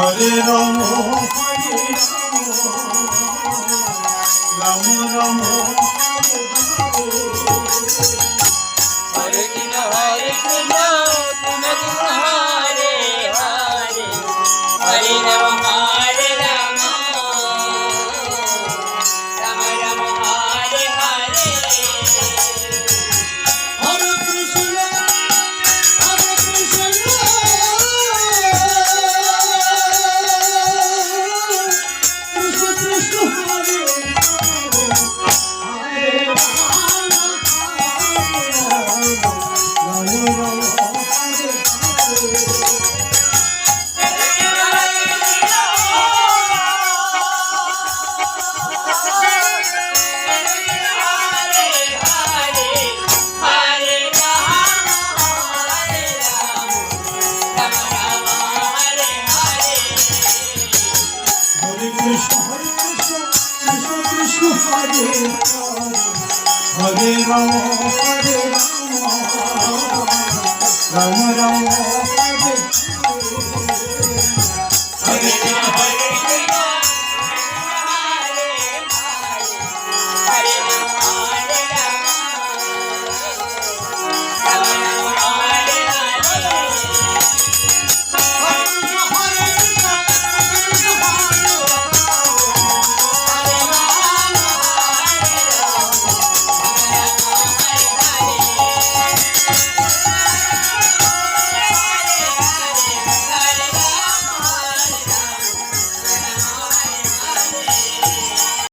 Hare Ram Ram Ram Hare Krishna Hare Krishna Krishna Krishna Hare Hare Hare Ram Hare Ram Ram Ram Hare Hare Hare Krishna Krishna Krishna Hare Hare Ram Ram Ram Hare